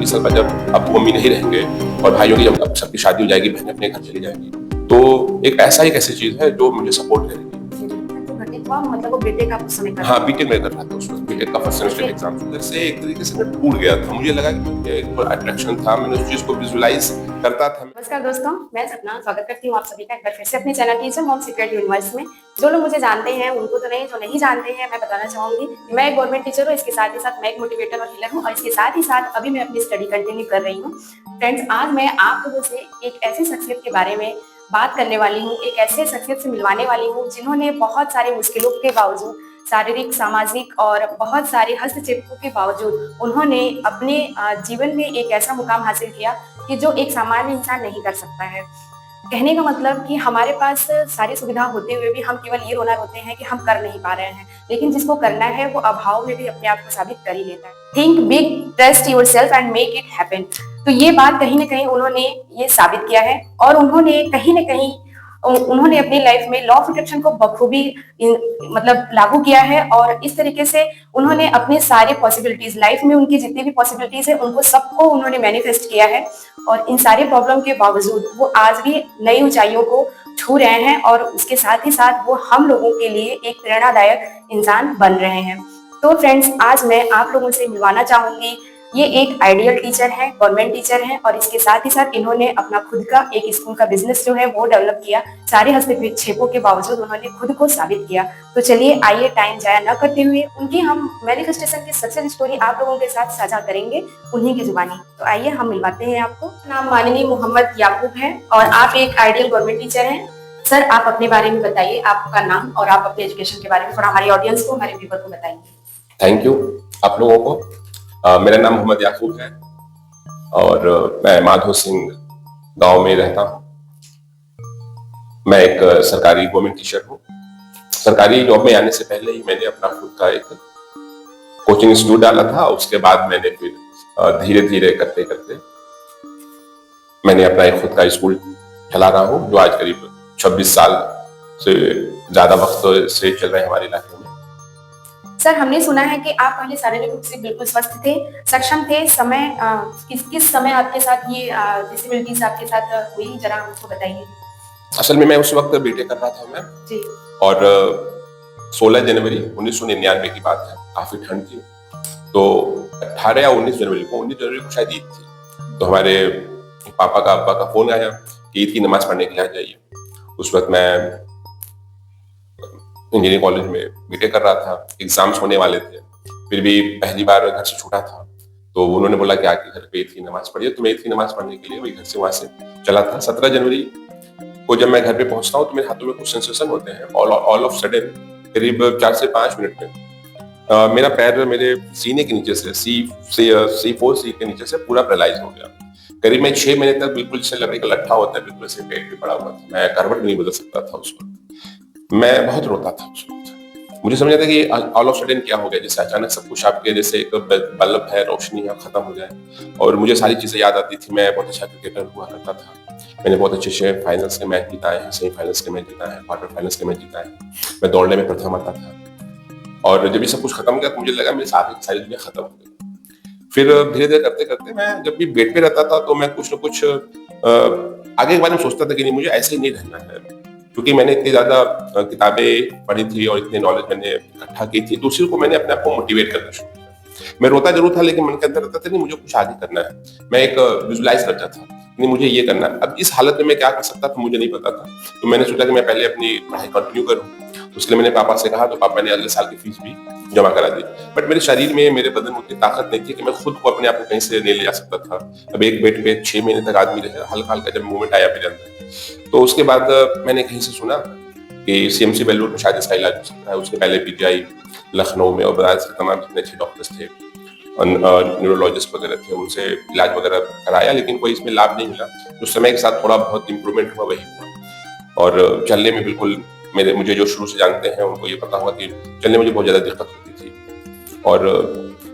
साल बाद जब अब्बू मम्मी नहीं रहेंगे और भाइयों की जब सबकी शादी हो जाएगी, बहनें अपने घर चली जाएंगी, तो एक ऐसी चीज है जो मुझे सपोर्ट करेगी। मतलब वो बीटेक आप उस समय कर हाँ, बीटेक में कर रहा था उस वक्त, बीटेक का फर्स्ट सेमेस्टर एग्जाम उधर से एक तरीके से मैं टूट गया था। मुझे लगा कि एक अट्रैक्शन था, मैंने उस चीज को विजुअलाइज करता था। नमस्कार दोस्तों, मैं सपना स्वागत करती हूँ आप सभी का एक बार फिर से अपने channel teacher mom secret universe में। जो लोग मुझे जानते हैं उनको तो नहीं, जो नहीं जानते हैं मैं बताना चाहूंगी कि मैं एक गवर्नमेंट टीचर हूँ। इसके साथ ही साथ मैं एक मोटिवेटर और हीलर हूँ और इसके साथ ही साथ अभी मैं अपनी स्टडी कंटिन्यू कर रही हूँ। फ्रेंड्स, आज मैं आप लोगों से एक ऐसी शख्सियत के बारे में बात करने वाली हूँ, एक ऐसे शख्सियत से मिलवाने वाली हूँ जिन्होंने बहुत सारे मुश्किलों के बावजूद, शारीरिक, सामाजिक और बहुत सारे हस्तक्षेपों के बावजूद उन्होंने अपने जीवन में एक ऐसा मुकाम हासिल किया कि जो एक सामान्य इंसान नहीं कर सकता है। कहने का मतलब कि हमारे पास सारी सुविधा होते हुए भी हम केवल ये रोना रोते हैं कि हम कर नहीं पा रहे हैं, लेकिन जिसको करना है वो अभाव में भी अपने आप को साबित कर ही लेता है। Think big, trust yourself and make it happen. तो ये बात कहीं ना कहीं उन्होंने ये साबित किया है और उन्होंने कहीं ना कहीं उन्होंने अपनी लाइफ में लॉ ऑफ अट्रैक्शन को बखूबी मतलब लागू किया है और इस तरीके से उन्होंने अपने सारे पॉसिबिलिटीज लाइफ में, उनकी जितनी भी पॉसिबिलिटीज है उनको सबको उन्होंने मैनिफेस्ट किया है और इन सारे प्रॉब्लम के बावजूद वो आज भी नई ऊंचाइयों को छू रहे हैं और उसके साथ ही साथ वो हम लोगों के लिए एक प्रेरणादायक इंसान बन रहे हैं। तो फ्रेंड्स, आज मैं आप लोगों से मिलवाना चाहूंगी, ये एक आइडियल टीचर है, गवर्नमेंट टीचर है और इसके साथ ही साथ इन्होंने अपना खुद का एक स्कूल का बिजनेस जो है वो डेवलप किया। सारे हस्तक्षेपों के बावजूद उन्होंने खुद को साबित किया। तो चलिए आइए टाइम जाया न करते हुए उनकी हम मैनिफेस्टेशन की सक्सेस स्टोरी आप लोगों के साथ साझा करेंगे उन्हीं की जुबानी। तो आइए हम मिलवाते हैं आपको। नाम माननीय मोहम्मद याकूब है और आप एक आइडियल गवर्नमेंट टीचर हैं। सर, आप अपने बारे में बताइए, आपका नाम और आप अपने एजुकेशन के बारे में थोड़ा हमारी ऑडियंस को, हमारे व्यूअर को बताइए। थैंक यू आप लोगों को। मेरा नाम मोहम्मद याकूब है और मैं माधो सिंह गांव में रहता हूँ। मैं एक सरकारी गवर्नमेंट टीचर हूँ। सरकारी जॉब में आने से पहले ही मैंने अपना खुद का एक कोचिंग इंस्टीट्यूट डाला था। उसके बाद मैंने फिर धीरे धीरे करते करते मैंने अपना एक खुद का स्कूल चला रहा हूँ, जो आज करीब 26 साल से ज्यादा वक्त से चल रहे हैं हमारे इलाके में। सर, हमने सुना है कि आप पहले शारीरिक रूप से बिल्कुल स्वस्थ थे, सक्षम थे। समय किस समय आपके साथ ये डिसेबिलिटीज आपके साथ हुई, जरा हमको बताइए। असल में मैं उस वक्त बीटेक कर रहा था मैं जी। और 16 जनवरी 1999 की बात है, काफी ठंड थी। तो 18 या 19 जनवरी को शायद ईद थी। तो हमारे पापा का अब्बा का फोन आया कि ईद की नमाज पढ़ने के लिए आ जाइए। उस वक्त मैं इंजीनियरिंग कॉलेज में बीटेक कर रहा था, एग्जाम्स होने वाले थे, फिर भी पहली बार घर से छूटा था। तो उन्होंने बोला कि आके घर पे ईद की नमाज पढ़िए। तो मैं ईद की नमाज पढ़ने के लिए वही घर से वहां से चला था। 17 जनवरी को जब मैं घर पे पहुंचता हूँ तो मेरे हाथों में कुछ सेंसेशन होते हैं। ऑल ऑफ सडन करीब 4 से 5 मिनट में मेरा पैर मेरे सीने के नीचे से C4 के नीचे से पूरा पैरालाइज हो गया। करीब मैं 6 महीने तक बिल्कुल जैसे लकड़ी का लट्ठा होता है, बिल्कुल ऐसे पेट पे पड़ा हुआ था। मैं करवट भी नहीं बदल सकता था उस वक्त। मैं बहुत रोता था उस वक्त। मुझे समझ आता कि ऑल ऑफ सडन क्या हो गया, जैसे अचानक सब कुछ आपके जैसे एक बल्ब है, रोशनी है, खत्म हो जाए। और मुझे सारी चीजें याद आती थी। मैं बहुत अच्छा क्रिकेटर हुआ करता था। मैंने बहुत अच्छे फाइनल्स के मैच जीताए हैं, सेमीफाइनल्स के मैच जीता है, क्वार्टर फाइनल्स के मैच जीता है। मैं दौड़ने में प्रथम आता था। और जब ये सब कुछ खत्म किया तो मुझे लगा मेरी सारी दुनिया खत्म हो गई। फिर धीरे धीरे करते करते मैं जब भी बेड पे रहता था तो मैं कुछ न कुछ आगे के बारे में सोचता था कि नहीं, मुझे ऐसे ही नहीं रहना है। क्योंकि मैंने इतनी ज्यादा किताबें पढ़ी थी और इतनी नॉलेज मैंने इकट्ठा की थी, तो उसी को मैंने अपने आप को मोटिवेट करना शुरू किया। मैं रोता जरूर था, लेकिन मन के अंदर रहता था नहीं, मुझे कुछ आगे करना है। मैं एक विजुलाइज करता था, नहीं मुझे ये करना है। अब इस हालत में मैं क्या कर सकता था मुझे नहीं पता था। तो मैंने सोचा कि मैं पहले अपनी पढ़ाई कंटिन्यू करूँ। तो उसके लिए मैंने पापा से कहा, तो पापा ने अगले साल की फीस भी जमा करा दी। बट मेरे शरीर में, मेरे बदन में उतनी ताकत नहीं थी कि मैं खुद को अपने आप को कहीं से नहीं ले जा सकता था। अब एक बेड पे 6 महीने तक आदमी रहे, हल्का हल्का जब मूवमेंट आया मेरे अंदर, तो उसके बाद मैंने कहीं से सुना कि सीएमसी बेलूर में शायद इसका इलाज हो सकता है। उसके पहले पीजीआई लखनऊ में और बनारस के तमाम जितने अच्छे डॉक्टर्स थे, न्यूरोलॉजिस्ट वगैरह थे, उनसे इलाज वगैरह कराया, लेकिन कोई इसमें लाभ नहीं मिला। उस समय के साथ थोड़ा बहुत इंप्रूवमेंट हुआ, वही हुआ। और चलने में बिल्कुल मुझे जो शुरू से जानते हैं उनको ये पता हुआ कि चलने में मुझे बहुत ज्यादा दिक्कत होती थी।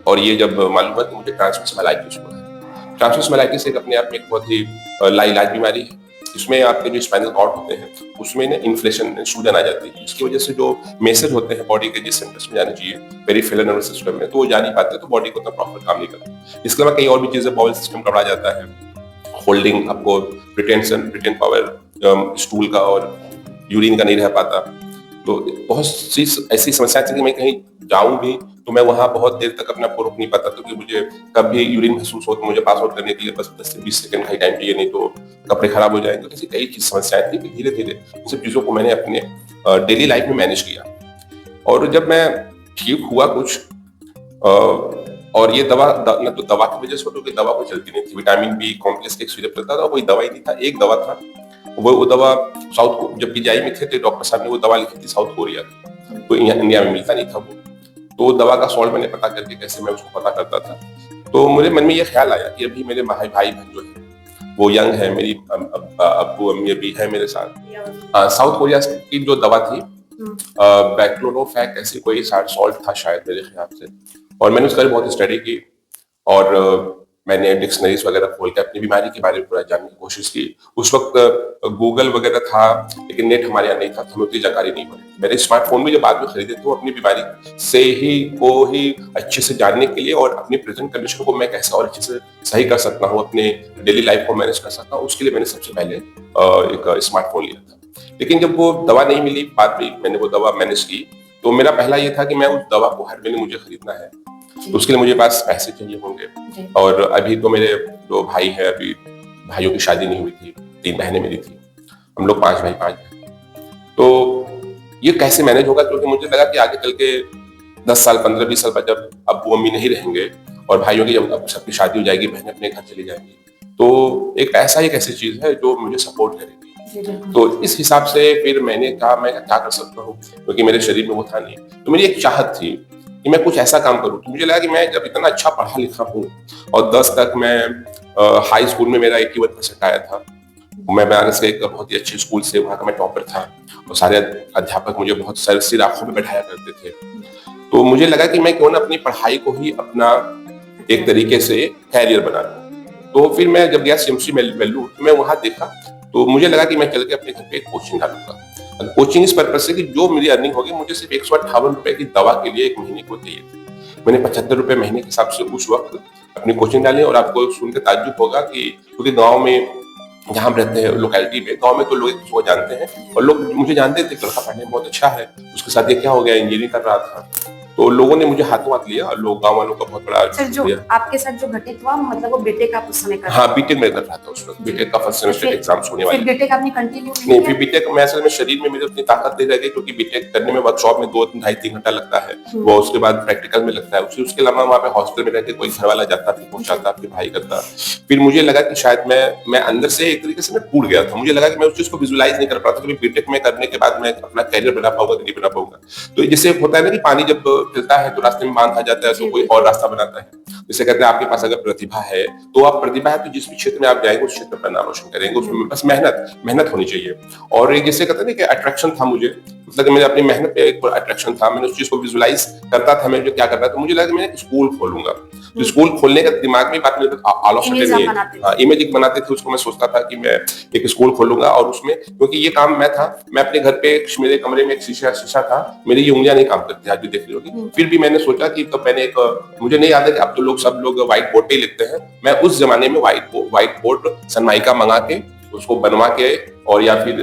और ये जब मालूम हुआ कि मुझे ट्रांसमिस माइलाइटिस हुआ है। ट्रांसमिस माइलाइटिस एक अपने आप में एक बहुत ही लाइलाज बीमारी है। इसमें आपके जो स्पाइनल कॉर्ड होते हैं, उसमें ना इन्फ्लेशन, सूजन आ जाती है। इसकी वजह से जो मैसेज होते हैं बॉडी के जिस सेंटर्स में जाने चाहिए, पेरिफेरल नर्वस सिस्टम में, तो वो जा नहीं पाते, तो बॉडी को उतना प्रॉपर काम नहीं करता। इसके अलावा कई और भी चीजें, बाउल सिस्टम गड़बड़ा जाता है, होल्डिंग, आपको रिटेन पावर स्टूल का और यूरिन का नहीं रह पाता। तो बहुत सी ऐसी समस्याएं थी कि मैं कहीं जाऊं भी तो मैं वहां बहुत देर तक अपने आप को रोक नहीं पाता, क्योंकि मुझे कब भी यूरिन महसूस हो तो मुझे पास आउट करने के लिए बस 10 से 20 सेकंड का ही टाइम चाहिए, नहीं तो कपड़े खराब हो जाएंगे। तो ऐसी कई चीज समस्याएं थी कि धीरे धीरे इन सब चीजों को मैंने अपने डेली लाइफ में मैनेज किया। और जब मैं ठीक हुआ कुछ, और ये न तो दवा की वजह से, क्योंकि दवा कोई चलती नहीं थी, विटामिन बी कॉम्प्लेक्स का एक सिरप चलता था, कोई दवा ही नहीं था। एक दवा था, वो दवा साउथ को, जब पीजीआई में थे तो डॉक्टर साहब ने वो दवा लिखी थी साउथ कोरिया की, तो इंडिया में मिलता नहीं था वो। तो दवा का सॉल्ट मैंने पता करके, कैसे मैं उसको पता करता था, तो मुझे मन में ये ख्याल आया कि अभी मेरे भाई बहन जो है वो यंग है, मेरी अब्बू अम्मी अभी है मेरे साथ। साउथ कोरिया की जो दवा थी, बैक्लोरोफैक ऐसी कोई सॉल्ट था शायद मेरे ख्याल से, और मैंने उसका बहुत स्टडी की, और मैंने डिक्शनरीज वगैरह खोल के अपनी बीमारी के बारे में पूरा जानने की कोशिश की। उस वक्त गूगल वगैरह था, लेकिन नेट हमारे यहाँ नहीं था, तो हमें उतनी जानकारी नहीं पड़ी। मेरे स्मार्टफोन भी जब बाद में खरीदे थे, वो अपनी बीमारी से ही अच्छे से जानने के लिए, और अपनी प्रेजेंट कंडीशन को मैं कैसे और अच्छे से सही कर सकता हूँ, अपने डेली लाइफ को मैनेज कर सकता हूँ, उसके लिए मैंने सबसे पहले एक स्मार्टफोन लिया था। लेकिन जब वो दवा नहीं मिली, बाद में मैंने वो दवा मैनेज की, तो मेरा पहला ये था कि मैं उस दवा को हर महीने मुझे खरीदना है, तो उसके लिए मुझे पास पैसे चाहिए होंगे। और अभी तो मेरे दो भाई है, अभी भाइयों की शादी नहीं हुई थी, 3 बहनें मेरी थी, हम लोग 5 भाई 5 बहन। तो ये कैसे मैनेज होगा, क्योंकि मुझे लगा कि आगे चल के 10 साल 15-20 साल बाद जब अब्बू अम्मी नहीं रहेंगे और भाइयों की जब सबकी शादी हो जाएगी, बहनें अपने घर चली जाएंगी, तो एक पैसा एक ऐसी चीज है जो मुझे सपोर्ट करेगी। तो इस हिसाब से फिर मैंने कहा मैं क्या कर सकता हूँ, क्योंकि मेरे शरीर में वो था नहीं। तो मेरी एक चाहत थी कि मैं कुछ ऐसा काम करूं। तो मुझे लगा कि मैं जब इतना अच्छा पढ़ा लिखा हूँ, और 10 तक मैं हाई स्कूल में मेरा 81% आया था, मैं बनारस के एक बहुत ही अच्छे स्कूल से, वहाँ का मैं टॉपर था, और सारे अध्यापक मुझे बहुत सिर आंखों में बैठाया करते थे। तो मुझे लगा कि मैं क्यों ना अपनी पढ़ाई को ही अपना एक तरीके से कैरियर बना लूं। तो फिर मैं जब गया CMC वेल्लूर, तो मैं वहां देखा, तो मुझे लगा कि मैं चल के अपने घर पे एक कोचिंग डालूंगा। कोचिंग इस पर्पज से कि जो मेरी अर्निंग होगी, मुझे सिर्फ 158 रुपए की दवा के लिए एक महीने को चाहिए थी। मैंने 75 रुपए महीने के हिसाब से उस वक्त अपनी कोचिंग डाली, और आपको सुन के ताज्जुब होगा कि क्योंकि गाँव में जहाँ हम रहते हैं, लोकेलिटी में, गांव में तो लोग एक दूसरे को जानते हैं, और लोग मुझे जानते थे, लड़का पढ़ने में बहुत अच्छा है, उसके साथ ये क्या हो गया, इंजीनियरिंग कर रहा था। तो लोगों ने मुझे हाथों हाथ लिया, और लोग गांव वालों का बहुत बड़ा सर, जो आपके साथ जो घटित हुआ, मतलब वो बीटेक आप उस समय कर रहे थे? हाँ, बीटेक में कर रहा था उस वक्त, बीटेक का फर्स्ट सेमेस्टर एग्जाम्स होने वाले। फिर बीटेक आपने कंटिन्यू नहीं, फिर बीटेक में असल में शरीर में मेरे उतनी ताकत नहीं रह गई, क्योंकि बीटेक करने में वर्कशॉप में 2 ढाई 3 घंटा लगता है, वो उसके बाद प्रैक्टिकल में लगता है, उसके अलावा वहाँ पे हॉस्टल में रहकर कोई घर वाला जाता, फिर पहुंचाता, फिर पढ़ाई करता। फिर मुझे लगा कि शायद मैं अंदर से एक तरीके से मैं टूट गया था। मुझे लगा कि मैं उस चीज को विजुलाइज नहीं कर पा रहा था कि बीटेक में करने के बाद मैं अपना कैरियर बना पाऊंगा कि नहीं बना पाऊंगा। तो जैसे होता है ना कि पानी जब चलता है तो रास्ते में बांध आ जाता है, तो कोई और रास्ता बनाता है। जैसे कहते हैं आपके पास अगर प्रतिभा है, तो आप प्रतिभा है तो जिस भी क्षेत्र में आप जाएंगे उस क्षेत्र पर नाम रोशन करेंगे, उसमें बस मेहनत होनी चाहिए। और एक जैसे कहते हैं ना कि अट्रैक्शन था मुझे, मतलब कि मेरे अपनी मेहनत पे एक अट्रैक्शन था, मैंने उस चीज को विजुलाइज करता था मैं जो क्या कर रहा था। मुझे लगा कि मैं स्कूल खोलूंगा, तो स्कूल खोलने का दिमाग में बात मेरे आल ऑफ सडन नहीं है। इमेज एक बनाते थे, उसको मैं सोचता था कि मैं एक स्कूल खोलूंगा, और उसमें क्योंकि ये काम मैं था, मैं अपने घर पे मेरे कमरे में एक शीशा था, मेरी ये उंगलियां नहीं काम करती, आज भी देख रही होगी। फिर भी मैंने सोचा कि तब मैंने मुझे नहीं याद है कि अब तो सब लोग व्हाइट बोर्ड पे ही लिखते हैं, मैं उस जमाने में व्हाइट बोर्ड सनमाइका मंगा के उसको बनवा के, और या फिर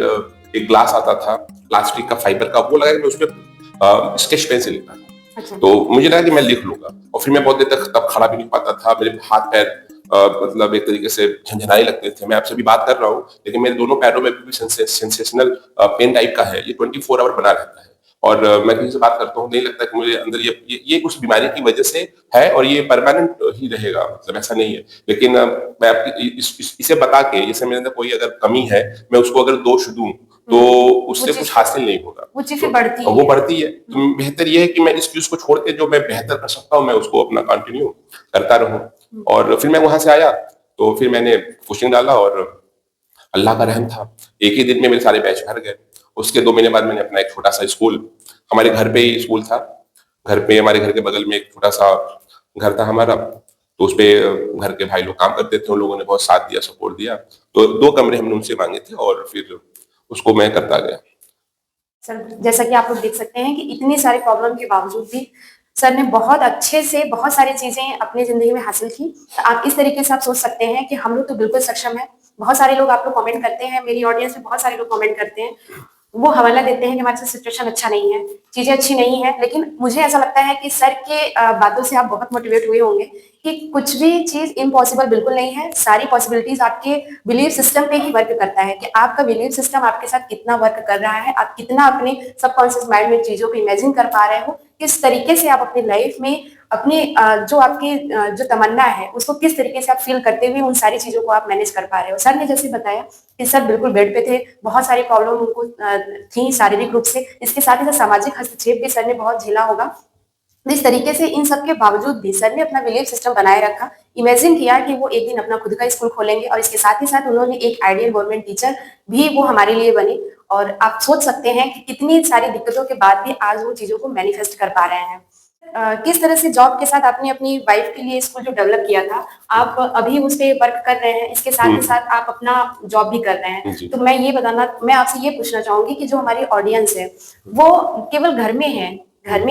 एक ग्लास आता था प्लास्टिक का, फाइबर का, वो लगा कि मैं उसमें स्केच पेन से लिखता था। अच्छा। तो मुझे लगा कि मैं लिख लूंगा, और फिर मैं बहुत देर तक तब खड़ा भी नहीं पाता था, मेरे हाथ पैर मतलब एक तरीके से झंझनाने लगते थे। मैं आपसे भी बात कर रहा हूँ, लेकिन मेरे दोनों पैरों में भी सेंसेशनल पेन टाइप का है, ये 24 आवर बना रहता है। और मैं किसी से बात करता हूँ, नहीं लगता कि मुझे अंदर ये उस बीमारी की वजह से है, और ये परमानेंट ही रहेगा, मतलब ऐसा नहीं है। लेकिन मैं आपकी इसे बता के, जैसे मेरे अंदर कोई अगर कमी है, मैं उसको अगर दोष दूं तो उससे कुछ हासिल नहीं होगा, वो चीजें बढ़ती है। तो बेहतर ये है कि मैं इस चीज को छोड़ के जो मैं बेहतर कर सकता हूँ, मैं उसको अपना कंटिन्यू करता रहूं। और फिर मैं वहां से आया, तो फिर मैंने कोचिंग डाला, और अल्लाह का रहम था, एक ही दिन में मेरे सारे बैच भर गए। उसके 2 महीने बाद मैंने अपना एक छोटा सा स्कूल, हमारे घर पे ही स्कूल था, घर पे हमारे घर के बगल में एक छोटा सा घर था हमारा, तो उसपे घर के भाई लोग काम करते थे, उन लोगों ने बहुत साथ दिया, सपोर्ट दिया। तो 2 कमरे हमने उनसे मांगे थे और फिर उसको मैं करता गया। सर जैसा कि आप लोग देख सकते हैं कि इतनी सारी प्रॉब्लम के बावजूद भी सर ने बहुत अच्छे से बहुत सारी चीजें अपनी जिंदगी में हासिल की। तो आप इस तरीके से आप सोच सकते हैं कि हम लोग तो बिल्कुल सक्षम है। बहुत सारे लोग आप लोग कमेंट करते हैं, मेरी ऑडियंस में बहुत सारे लोग कमेंट करते हैं, वो हवाला देते हैं कि हमारे साथ सिचुएशन अच्छा नहीं है, चीजें अच्छी नहीं है। लेकिन मुझे ऐसा लगता है कि सर के बातों से आप बहुत मोटिवेट हुए होंगे कि कुछ भी चीज इम्पॉसिबल बिल्कुल नहीं है। सारी पॉसिबिलिटीज आपके बिलीव सिस्टम पे ही वर्क करता है कि आपका बिलीव सिस्टम आपके साथ कितना वर्क कर रहा है, आप कितना अपने सबकॉन्शियस माइंड में चीजों को इमेजिन कर पा रहे हो, किस तरीके से आप अपनी लाइफ में अपने जो आपकी जो तमन्ना है उसको किस तरीके से आप फील करते हुए उन सारी चीजों को आप मैनेज कर पा रहे हो। सर ने जैसे बताया कि सर बिल्कुल बेड पे थे, बहुत सारी प्रॉब्लम उनको थी शारीरिक रूप से, इसके साथ ही साथ सामाजिक हस्तक्षेप भी सर ने बहुत झेला होगा। इस तरीके से इन सब के बावजूद भी सर ने अपना बिलीफ सिस्टम बनाए रखा, इमेजिन किया कि वो एक दिन अपना खुद का स्कूल खोलेंगे और इसके साथ ही साथ उन्होंने एक आइडियल गवर्नमेंट टीचर भी वो हमारे लिए बने। और आप सोच सकते हैं कि कितनी सारी दिक्कतों के बाद भी आज वो चीजों को मैनिफेस्ट कर पा रहे हैं। किस तरह से जॉब के साथ आपने अपनी वाइफ के लिए स्कूल जो डेवलप किया था, आप अभी उस पे वर्क कर रहे हैं, इसके साथ ही साथ आप अपना जॉब भी कर रहे हैं। तो मैं आपसे ये पूछना चाहूंगी कि जो हमारी ऑडियंस है वो केवल घर में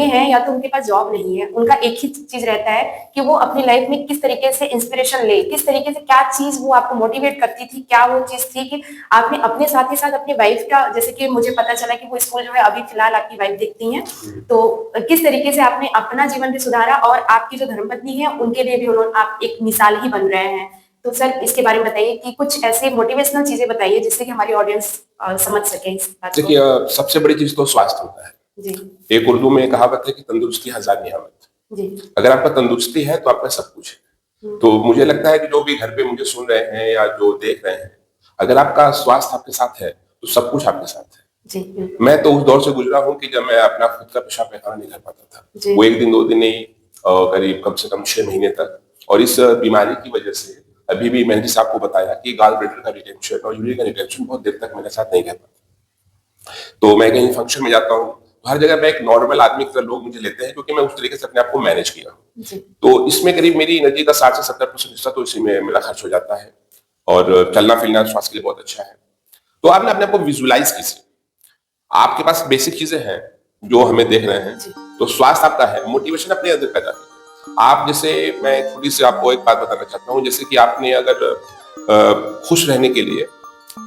है या तो उनके पास जॉब नहीं है, उनका एक ही चीज रहता है कि वो अपनी लाइफ में किस तरीके से इंस्पिरेशन ले, किस तरीके से क्या चीज वो आपको मोटिवेट करती थी, क्या वो चीज थी कि आपने अपने साथ ही साथ अपनी वाइफ का, जैसे कि मुझे पता चला कि वो स्कूल जो है अभी फिलहाल आपकी वाइफ देखती हैं, तो किस तरीके से आपने अपना जीवन भी सुधारा और आपकी जो धर्मपत्नी है उनके लिए भी उन्होंने आप एक मिसाल ही बन रहे हैं। तो सर इसके बारे में बताइए कि कुछ ऐसे मोटिवेशनल चीजें बताइए जिससे कि हमारी ऑडियंस समझ सके इस बात को। देखिए, सबसे बड़ी चीज तो स्वास्थ्य होता है जी। एक उर्दू में कहावत है कि तंदुरुस्ती हजार नियामत। जी। अगर आपका तंदुरुस्ती है तो आपका सब कुछ है। तो मुझे लगता है कि जो भी घर पे मुझे सुन रहे हैं या जो देख रहे हैं, अगर आपका स्वास्थ्य आपके साथ है तो सब कुछ आपके साथ है। जी। मैं तो उस दौर से गुजरा हूँ कि जब मैं अपना खुद का पेशाब पैखाना नहीं कर पाता था, वो 1 दिन 2 दिन नहीं, करीब कम से कम 6 महीने तक। और इस बीमारी की वजह से अभी भी मैंने जैसे आपको बताया कि गाल ब्लैडर का रिटेंशन और यूरिन का रिटेंशन बहुत देर तक मेरे साथ नहीं रह पाता। तो मैं कहीं फंक्शन में जाता हूँ, हर जगह मैं एक नॉर्मल आदमी की तरह लोग मुझे लेते हैं क्योंकि मैं उस तरीके से अपने आप को मैनेज किया हूँ। तो इसमें करीब मेरी एनर्जी का 60 से 70% हिस्सा तो इसी में मेरा खर्च हो जाता है। और चलना फिरना स्वास्थ्य के लिए बहुत अच्छा है। तो आपने अपने आप को विजुअलाइज कीजिए, आपके पास बेसिक चीजें हैं जो हमें देख रहे हैं, तो स्वास्थ्य आपका है, मोटिवेशन अपने अंदर पैदा कीजिए। आप जैसे, मैं थोड़ी सी आपको एक बात बताना चाहता हूँ, जैसे कि आपने अगर खुश रहने के लिए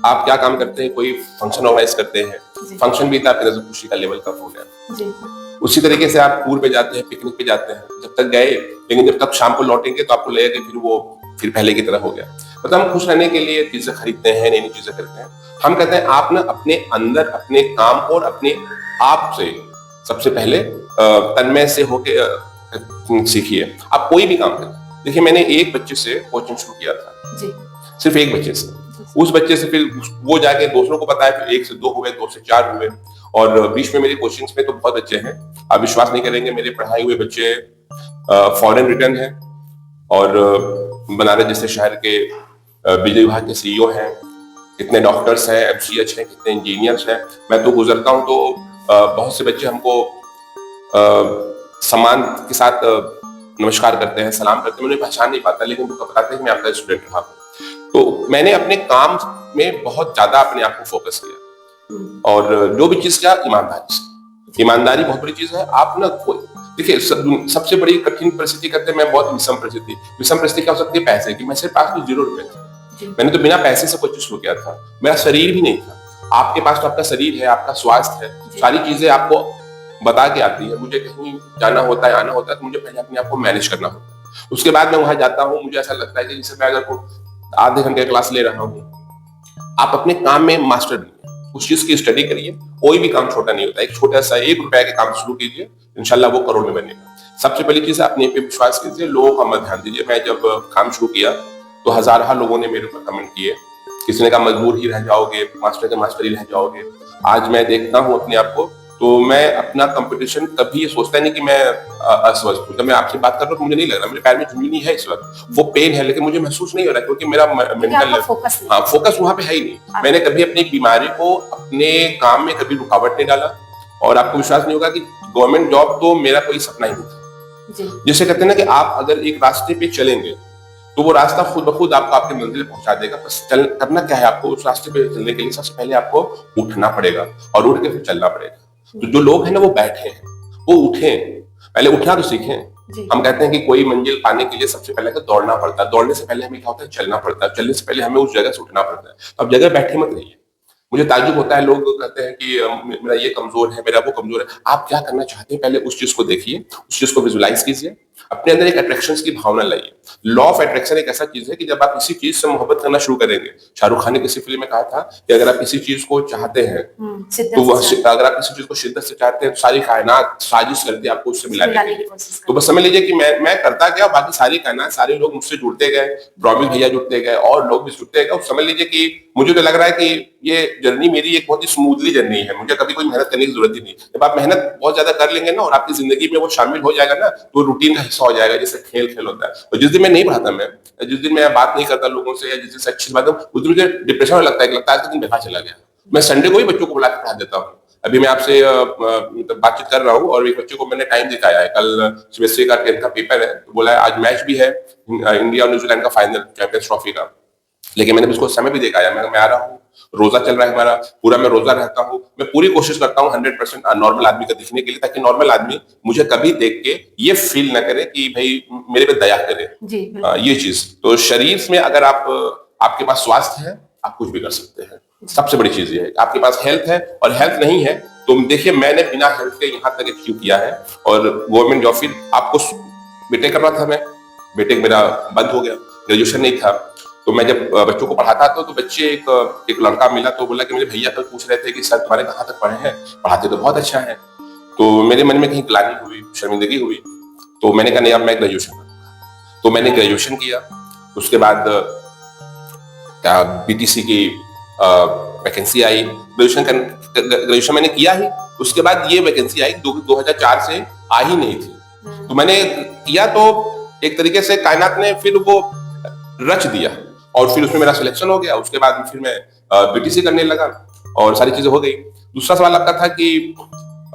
आप क्या काम करते हैं, कोई फंक्शन ऑर्गेनाइज करते हैं, फंक्शन भी था आपके नजर खुशी का लेवल कम हो गया। उसी तरीके से आप टूर पे जाते हैं, पिकनिक पे जाते हैं, जब तक गए लेकिन जब तक शाम को लौटेंगे तो आपको लगेगा कि फिर पहले की तरह हो गया। मतलब हम खुश रहने के लिए चीजें खरीदते हैं, नई नई चीजें करते हैं। हम कहते हैं आप ना अपने अंदर अपने काम और अपने आप से सबसे पहले तन्मय से होके सीखिए। आप कोई भी काम करें। देखिए, मैंने एक बच्चे से कोचिंग शुरू किया था, सिर्फ एक बच्चे से। उस बच्चे से फिर वो जाके दूसरों को बताया, फिर 1 से 2 हुए, 2 से 4 हुए, और बीच में मेरी कोचिंग्स में तो बहुत बच्चे हैं। आप विश्वास नहीं करेंगे, मेरे पढ़ाए हुए बच्चे फॉरेन रिटर्न हैं और बनारस जैसे शहर के बिजली विभाग के सीईओ हैं, कितने डॉक्टर्स हैं, एमसीएच हैं, कितने इंजीनियर्स हैं। मैं तो गुजरता हूँ तो बहुत से बच्चे हमको सम्मान के साथ नमस्कार करते हैं, सलाम करते हैं, मुझे पहचान नहीं पाता, लेकिन वो बताते हैं कि मैं आपका स्टूडेंट रहा हूँ। तो मैंने अपने काम में बहुत ज्यादा अपने आप को फोकस किया और जो भी चीज किया ईमानदारी से। ईमानदारी बहुत बड़ी चीज है। आप ना देखिए, सबसे बड़ी कठिन परिस्थिति कहते हैं, मैं बहुत विषम परिस्थिति क्या हो सकती है, पैसे की। मैं सिर्फ पास में 0 रुपए थे, मैंने तो बिना पैसे से कोई चीज शुरू किया था। मेरा शरीर भी नहीं था। आपके पास तो आपका शरीर है, आपका स्वास्थ्य है, सारी चीजें आपको बता के आती है। मुझे कहीं जाना होता है, आना होता है, तो मुझे पहले अपने आप को मैनेज करना होता है। उसके बाद मैं वहां जाता हूँ, मुझे ऐसा लगता है कि जैसे मैं अगर आधे घंटे क्लास ले रहा हूँ, आप अपने काम में मास्टर बनिए, उस चीज की स्टडी करिए। कोई भी काम छोटा नहीं होता। एक छोटा सा 1 रुपए के काम शुरू कीजिए, इंशाल्लाह वो करोड़ में बनेगा। सबसे पहली चीज अपने पे विश्वास कीजिए, लोगों का मत ध्यान दीजिए। मैं जब काम शुरू किया तो हजारों लोगों ने मेरे ऊपर कमेंट किए, किसी ने कहा मजदूर ही रह जाओगे, मास्टर के मास्टर ही रह जाओगे। आज मैं देखता हूँ अपने आप को, तो मैं अपना कंपटीशन कभी ये सोचता नहीं कि मैं अस्वस्थ हूँ। जब मैं आपसे बात कर रहा हूँ तो मुझे नहीं लग रहा, मेरे पैर में झुंझुनी है इस वक्त, वो पेन है, लेकिन मुझे महसूस नहीं हो रहा है क्योंकि मेरा मेंटल फोकस वहां पे है ही नहीं। मैंने कभी अपनी बीमारी को अपने काम में कभी रुकावट नहीं डाला। और आपको विश्वास नहीं होगा कि गवर्नमेंट जॉब तो मेरा कोई सपना ही नहीं था। जिसे कहते हैं ना कि आप अगर एक रास्ते पे चलेंगे तो वो रास्ता खुद ब खुद आपको आपकी मंजिल पे पहुंचा देगा। बस करना क्या है, आपको उस रास्ते पे चलने के लिए सबसे पहले आपको उठना पड़ेगा और उठ के फिर चलना पड़ेगा। तो जो लोग हैं ना वो बैठे हैं, वो उठे, पहले उठना तो सीखें। हम कहते हैं कि कोई मंजिल पाने के लिए सबसे पहले तो दौड़ना पड़ता है, दौड़ने से पहले हमें क्या होता है, चलना पड़ता है, चलने से पहले हमें उस जगह से उठना पड़ता है। तो अब जगह बैठे मत रहिए। मुझे ताज्जुब होता है, लोग कहते हैं कि मेरा ये कमजोर है, मेरा वो कमजोर है। आप क्या करना चाहते हैं पहले उस चीज को देखिए, उस चीज को विजुलाइज कीजिए, अपने अंदर एक अट्रैक्शन की भावना लाइए। लॉ ऑफ अट्रैक्शन एक ऐसा चीज है कि जब आप किसी चीज से मोहब्बत करना शुरू करेंगे, शाहरुख खान ने किसी फिल्म में कहा था कि अगर आप किसी चीज को चाहते हैं तो अगर आप किसी चीज को शिद्दत से चाहते हैं तो सारी कायनात साजिश करती है आपको उससे मिलाने के लिए। तो बस समझ लीजिए कि मैं करता क्या, बाकी सारी कायनात, सारे लोग मुझसे जुड़ते गए, प्रॉबिल भैया जुड़ते गए और लोग भी जुड़ते गए। समझ लीजिए कि मुझे तो लग रहा है कि ये जर्नी मेरी एक बहुत ही स्मूथली जर्नी है, मुझे कभी कोई मेहनत करने की जरूरत ही नहीं। जब आप मेहनत बहुत ज्यादा कर लेंगे ना और आपकी जिंदगी में वो शामिल हो जाएगा ना, तो रूटीन का हिस्सा हो जाएगा, जैसे खेल खेल होता है। तो जिस दिन मैं नहीं पढ़ाता, मैं जिस दिन मैं बात नहीं करता लोगों से या जिस दिन से अच्छी बात, उस दिन मुझे डिप्रेशन लगता है कि लगता है आज का दिन बेकार चला गया। मैं संडे को ही बच्चों को बुला के पढ़ा देता हूँ। अभी मैं आपसे बातचीत कर रहा हूँ और एक बच्चे को मैंने टाइम दिखाया है, कल सीबीएसई का 10th का पेपर है, तो बोला है आज मैच भी है, इंडिया और न्यूजीलैंड का फाइनल चैंपियंस ट्रॉफी का। लेकिन मैंने उसको समय भी दिखाया, मैं आ रहा हूँ, रोजा चल रहा है हमारा पूरा, मैं रोजा रहता हूँ, मैं पूरी कोशिश करता हूँ 100% नॉर्मल आदमी का दिखने के लिए, ताकि नॉर्मल आदमी मुझे कभी देख के ये फील ना करे कि भाई मेरे पे दया करे। ये चीज तो शरीर में अगर आपके पास स्वास्थ्य है, आप कुछ भी कर सकते हैं। सबसे बड़ी चीज ये है, आपके पास हेल्थ है, और हेल्थ नहीं है तो देखिए मैंने बिना हेल्थ के यहाँ तक अचीव किया है। और गवर्नमेंट जॉब, फिर आपको बीटेक करना था, मैं बीटेक मेरा बंद हो गया, ग्रेजुएशन नहीं था। तो मैं जब बच्चों को पढ़ाता था तो बच्चे एक लड़का मिला, तो बोला कि मुझे भैया कल पूछ रहे थे कि सर तुम्हारे कहाँ तक पढ़े हैं, पढ़ाते तो बहुत अच्छा है। तो मेरे मन में कहीं ग्लानि हुई, शर्मिंदगी हुई, तो मैंने कहा नहीं अब मैं ग्रेजुएशन करूंगा। तो मैंने ग्रेजुएशन किया, उसके बाद बीटीसी की वैकेंसी आई, ग्रेजुएशन मैंने किया ही, उसके बाद ये वैकेंसी आई 2004 से आ ही नहीं थी। तो मैंने किया, तो एक तरीके से कायनात ने फिर वो रच दिया और फिर उसमें मेरा सिलेक्शन हो गया। उसके बाद फिर मैं बीटीसी करने लगा और सारी चीजें हो गई। दूसरा सवाल आपका था कि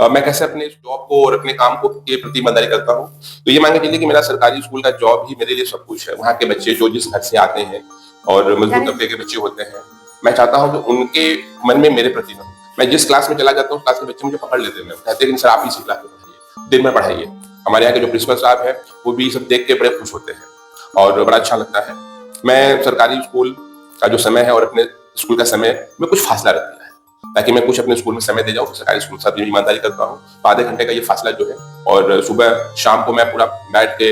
मैं कैसे अपने जॉब को और अपने काम को के प्रति ईमानदारी करता हूँ। तो ये मान के चलिए कि मेरा सरकारी स्कूल का जॉब ही मेरे लिए सब कुछ है। वहाँ के बच्चे जो जिस घर से आते हैं और मजदूर तबके के बच्चे होते हैं, मैं चाहता हूँ कि उनके मन में मेरे प्रति हो। मैं जिस क्लास में चला जाता हूँ क्लास के बच्चे मुझे पकड़ लेते हैं, कहते हैं कि सर आप इसी क्लास में पढ़ाइए, दिन में पढ़ाइए। हमारे यहाँ के जो प्रिंसिपल साहब है वो भी सब देख के बड़े खुश होते हैं और बड़ा अच्छा लगता है। मैं सरकारी स्कूल का जो समय है और अपने स्कूल का समय में कुछ फासला रख दिया है, ताकि मैं कुछ अपने स्कूल में समय दे जाऊँ। सरकारी स्कूल के साथ ईमानदारी करता हूँ, तो आधे घंटे का ये फासला जो है, और सुबह शाम को मैं पूरा बैठ के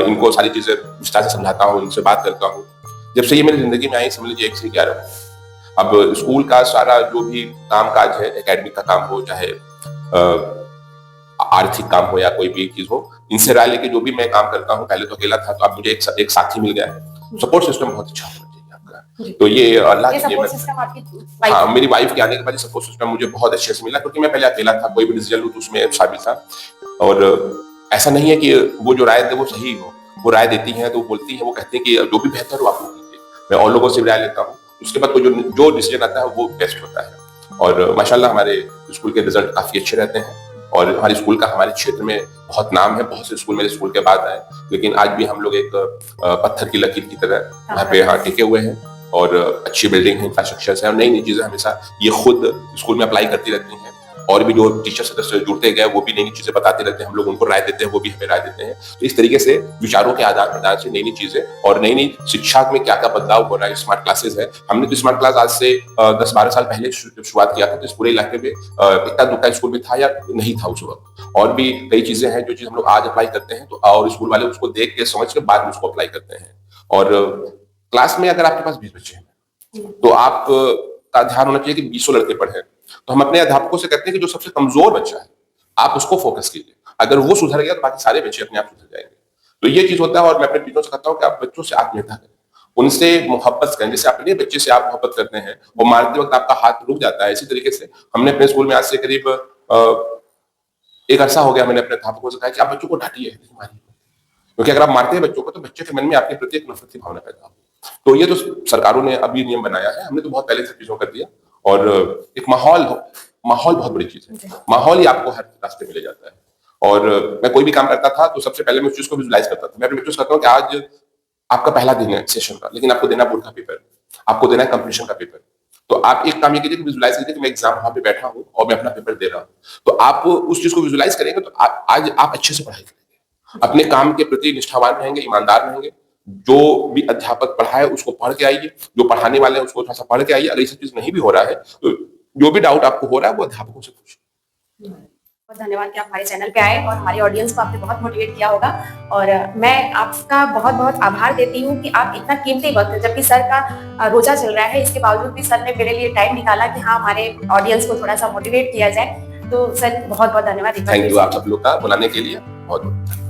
इनको सारी चीजें विस्तार से समझाता हूँ, इनसे बात करता हूँ। जब से ये मेरी जिंदगी में आई, समझ लीजिए 1 से 11। अब स्कूल का सारा जो भी काम काज है, एकेडमिक का काम हो, चाहे आर्थिक काम हो या कोई भी चीज हो, इनसे राय लेके जो भी मैं काम करता हूँ, पहले तो अकेला था, तो अब मुझे एक साथी मिल गया है। सपोर्ट सिस्टम बहुत अच्छा होना चाहिए आपका। तो ये अल्लाह की, हाँ, मेरी वाइफ के आने के बाद सपोर्ट सिस्टम मुझे बहुत अच्छे से मिला, क्योंकि मैं पहले अकेला था, कोई भी डिसीजन लूं तो उसमें शामिल था। और ऐसा नहीं है कि वो जो राय दे वो सही हो, वो राय देती है तो वो बोलती है, वो कहती है कि जो भी बेहतर हो आप लोग कीजिए। मैं और लोगों से भी राय लेता हूँ, उसके बाद जो डिसीजन आता है वो बेस्ट होता है। और माशाल्लाह हमारे स्कूल के रिजल्ट काफी अच्छे रहते हैं और हमारे स्कूल का हमारे क्षेत्र में बहुत नाम है। बहुत से स्कूल मेरे स्कूल के बाद आए, लेकिन आज भी हम लोग एक पत्थर की लकीर की तरह वहाँ पे टिके हुए हैं और अच्छी बिल्डिंग है, इंफ्रास्ट्रक्चर है और नई नई चीजें हमेशा ये खुद स्कूल में अप्लाई करती रहती हैं। और भी जो टीचर सदस्य जुड़ते गए वो भी नई नई चीजें बताते रहते हैं, हम लोग उनको राय देते हैं, वो भी हमें राय देते हैं। तो इस तरीके से विचारों के आदान प्रदान से नई नई चीजें और नई नई शिक्षा में क्या क्या बदलाव हो रहा है। स्मार्ट क्लासेस है, हमने तो स्मार्ट क्लास आज से 10-12 साल पहले शुरुआत किया था, तो इस पूरे इलाके में इतना दुक्का स्कूल में था या नहीं था उस वक्त। और भी कई चीजें हैं जो चीज हम लोग आज अप्लाई करते हैं, तो और स्कूल वाले उसको देख के समझ के बाद में उसको अप्लाई करते हैं। और क्लास में अगर आपके पास 20 बच्चे हैं तो आप का ध्यान होना चाहिए कि 20 लड़के पढ़े। तो हम अपने अध्यापकों से कहते हैं कि जो सबसे कमजोर बच्चा है आप उसको फोकस कीजिए, अगर वो सुधर गया तो बाकी सारे बच्चे अपने आप सुधर जाएंगे। तो ये चीज होता है। और मैं अपने टीचरों से कहता हूँ कि आप बच्चों से आत्मीयता करें, उनसे मोहब्बत करें। जैसे अपने बच्चे से आप मोहब्बत करते हैं और मारते वक्त आपका हाथ रुक जाता है, इसी तरीके से हमने अपने स्कूल में आज से करीब एक अरसा हो गया, मैंने अपने अध्यापकों से कहा कि आप बच्चों को डांटिए, मारिए, क्योंकि अगर आप मारते हैं बच्चों को तो बच्चे के मन में आपके प्रति एक नफरत की भावना पैदा होगी। तो ये तो सरकारों ने अभी नियम बनाया है, हमने तो बहुत पहले से चीजों कर दिया। और एक माहौल बहुत बड़ी चीज है, माहौल ही आपको हर रास्ते में ले जाता है। और मैं कोई भी काम करता था तो सबसे पहले मैं उस चीज को विजुलाइज करता था। मैं अपने बच्चों से कहता हूँ कि आज आपका पहला दिन है सेशन का, लेकिन आपको देना बोर्ड का पेपर, आपको देना है कंप्लीशन का पेपर। तो आप एक काम ये कीजिए कि विजुलाइज कीजिए कि मैं एग्जाम हॉल पे बैठा हूँ और मैं अपना पेपर दे रहा हूँ। तो आप उस चीज को विजुलाइज करेंगे तो आज आप अच्छे से पढ़ाई करेंगे, अपने काम के प्रति निष्ठावान रहेंगे, ईमानदार रहेंगे। जो भी अध्यापक पढ़ाए उसको पढ़ के आइए, जो पढ़ाने वाले हैं उसको थोड़ा सा पढ़ के आइए। अगर ये सब चीज नहीं भी हो रहा है तो जो भी डाउट आपको हो रहा है वो अध्यापकों से पूछिए। बहुत धन्यवाद कि आप हमारे चैनल पे आए और हमारी ऑडियंस को आपने बहुत मोटिवेट किया होगा। और मैं आपका बहुत बहुत आभार देती हूँ कि आप इतना कीमती वक्त, जबकि सर का रोजा चल रहा है, इसके बावजूद भी सर ने मेरे लिए टाइम निकाला कि हाँ हमारे ऑडियंस को थोड़ा सा मोटिवेट किया जाए। तो सर बहुत बहुत धन्यवाद। थैंक यू आप सब लोग का बुलाने के लिए, बहुत बहुत।